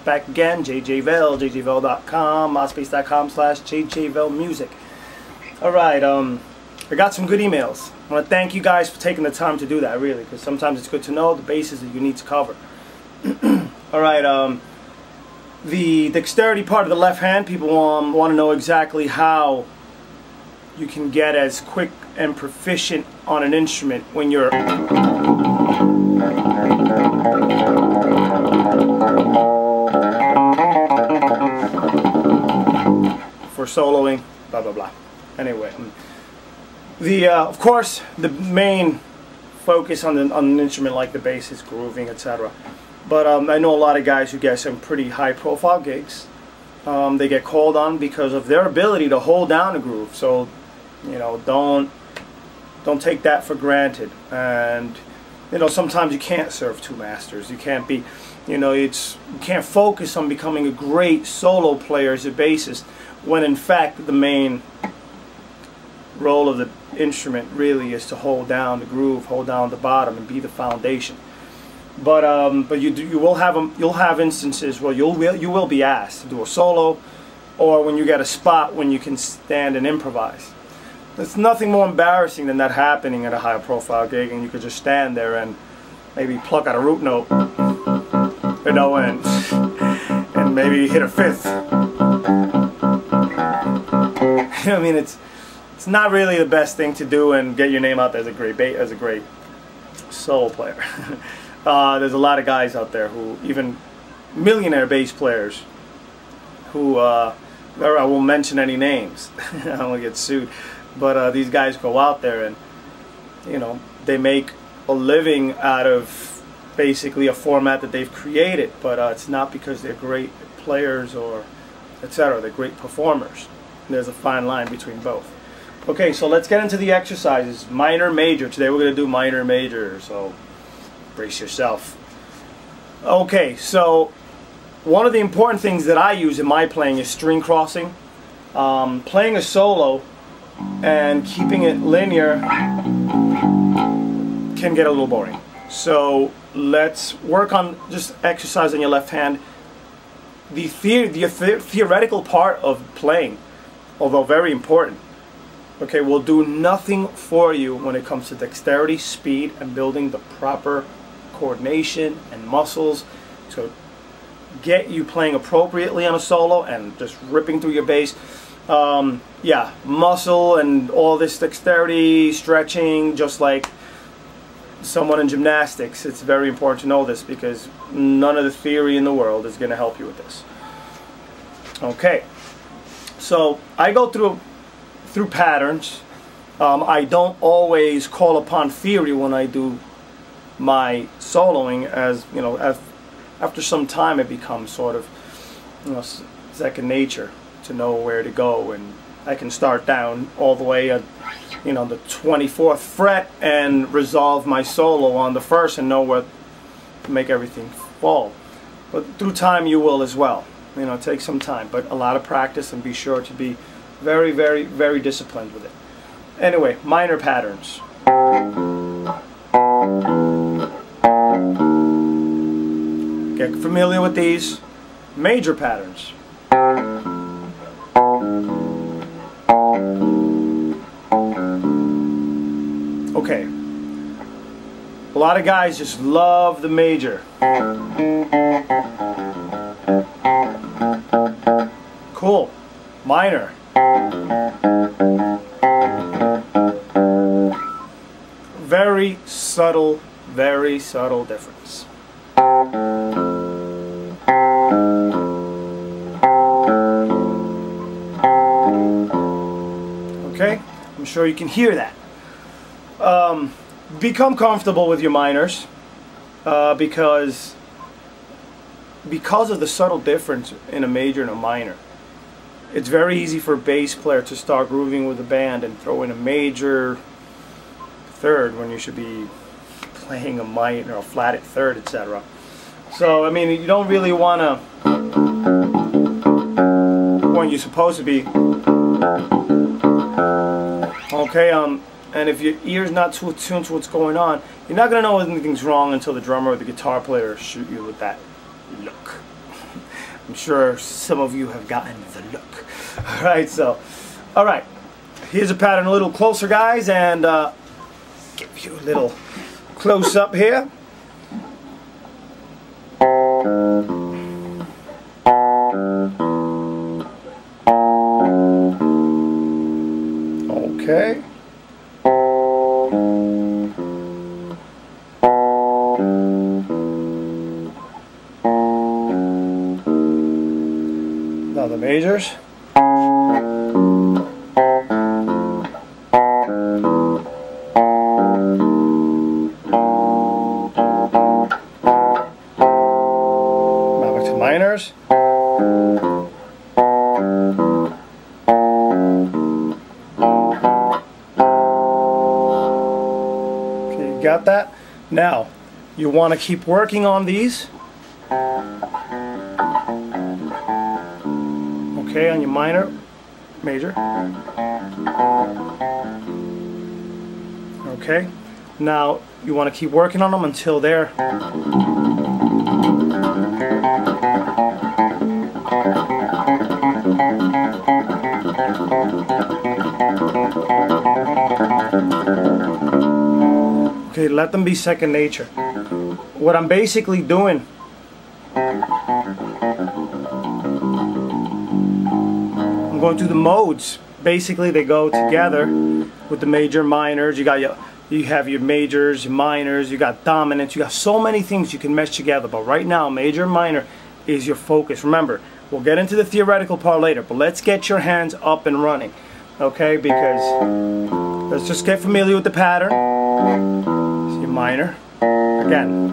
Back again, JJVell, jjvell.com, myspace.com/jjvellmusic. Alright, I got some good emails. I want to thank you guys for taking the time to do that, really, because sometimes it's good to know the bases that you need to cover. Alright, the dexterity part of the left hand, people want to know exactly how you can get as quick and proficient on an instrument when you're for soloing, blah blah blah. Anyway, of course the main focus on an instrument like the bass is grooving, etc. But I know a lot of guys who get some pretty high profile gigs. They get called on because of their ability to hold down a groove. So, you know, don't take that for granted. And you know, sometimes you can't serve two masters. You can't be, you know, you can't focus on becoming a great solo player as a bassist, when in fact the main role of the instrument really is to hold down the groove, hold down the bottom, and be the foundation. But you'll have instances where you will be asked to do a solo, or when you get a spot when you can stand and improvise. There's nothing more embarrassing than that happening at a high profile gig, and you could just stand there and maybe pluck out a root note, you know, and maybe hit a fifth. I mean, it's not really the best thing to do and get your name out there as a great solo player. There's a lot of guys out there who, even millionaire bass players, who I won't mention any names. I don't want to get sued. But these guys go out there and, you know, they make a living out of basically a format that they've created. But it's not because they're great players or etc. They're great performers. There's a fine line between both. Okay, so let's get into the exercises. Minor, major. Today we're going to do minor, major. So brace yourself. Okay, so one of the important things that I use in my playing is string crossing. Playing a solo and keeping it linear can get a little boring. So let's work on just exercising your left hand. The theoretical part of playing, although very important, okay, will do nothing for you when it comes to dexterity, speed, and building the proper coordination and muscles to get you playing appropriately on a solo and just ripping through your bass. Yeah, muscle and all this dexterity, stretching, just like someone in gymnastics. It's very important to know this, because none of the theory in the world is going to help you with this. Okay, so I go through patterns. I don't always call upon theory when I do my soloing, as you know, after some time it becomes sort of, you know, second nature to know where to go, and I can start down all the way at, you know, the 24th fret and resolve my solo on the first and know where to make everything fall. But through time you will as well. You know, it takes some time, but a lot of practice, and be sure to be very, very, very disciplined with it. Anyway, minor patterns. Get familiar with these. Major patterns. Okay. A lot of guys just love the major. Cool. Minor. Very subtle difference. Okay, I'm sure you can hear that. Become comfortable with your minors, because of the subtle difference in a major and a minor. It's very easy for a bass player to start grooving with a band and throw in a major third when you should be playing a minor or a flatted third, etc. So I mean, you don't really want to, when you're supposed to be, okay, and if your ear's not too attuned to what's going on, you're not going to know anything's wrong until the drummer or the guitar player shoot you with that look. I'm sure some of you have gotten the look. Alright, so, alright. Here's a pattern a little closer, guys, and give you a little close up here. Okay. Now the majors. Now back to minors. Okay, you got that? Now, you want to keep working on these. Okay, on your minor, major. Okay, now you want to keep working on them until they're okay, let them be second nature. What I'm basically doing, I'm going through the modes. Basically, they go together with the major, minors. You have your majors, your minors. You got dominants. You got so many things you can mesh together. But right now, major, minor is your focus. Remember, we'll get into the theoretical part later. But let's get your hands up and running, okay? Because let's just get familiar with the pattern. So your minor again.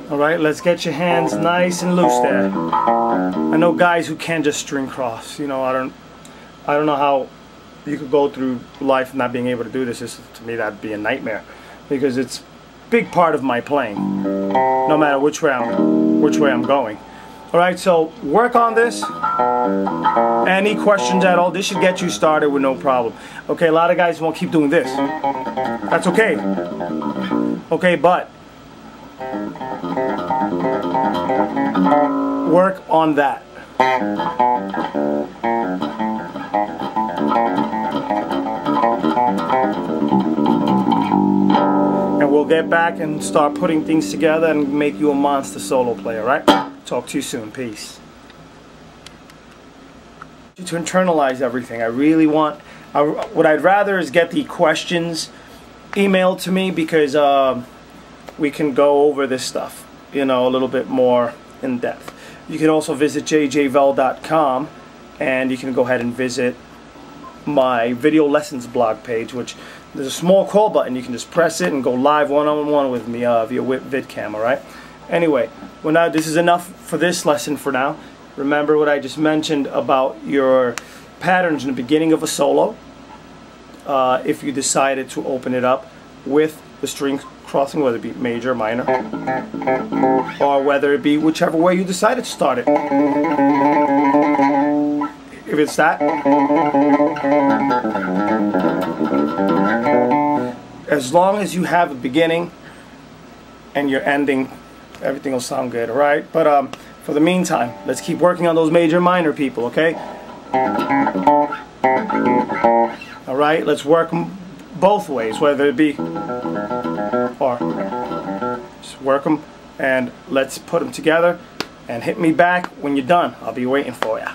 Alright, let's get your hands nice and loose there. I know guys who can't just string cross. You know, I don't know how you could go through life not being able to do this. To me, that'd be a nightmare, because it's a big part of my playing, no matter which way I'm going. Alright, so work on this. Any questions at all? This should get you started with no problem. Okay, a lot of guys won't keep doing this. That's okay. Okay, but work on that. And we'll get back and start putting things together and make you a monster solo player, right? Talk to you soon. Peace. To internalize everything, I really want, what I'd rather is get the questions emailed to me, because we can go over this stuff, you know, a little bit more in depth. You can also visit jjvel.com, and you can go ahead and visit my video lessons blog page, which there's a small call button. You can just press it and go live one-on-one with me via VidCam, alright? Anyway, well, now this is enough for this lesson for now. Remember what I just mentioned about your patterns in the beginning of a solo. If you decided to open it up with the string crossing, whether it be major, minor, or whether it be whichever way you decided to start it. If it's that, as long as you have a beginning and your ending, everything will sound good, alright? But for the meantime, let's keep working on those major, minor people, okay? Alright, let's work them both ways, whether it be or just work them, and let's put them together, and hit me back when you're done. I'll be waiting for you.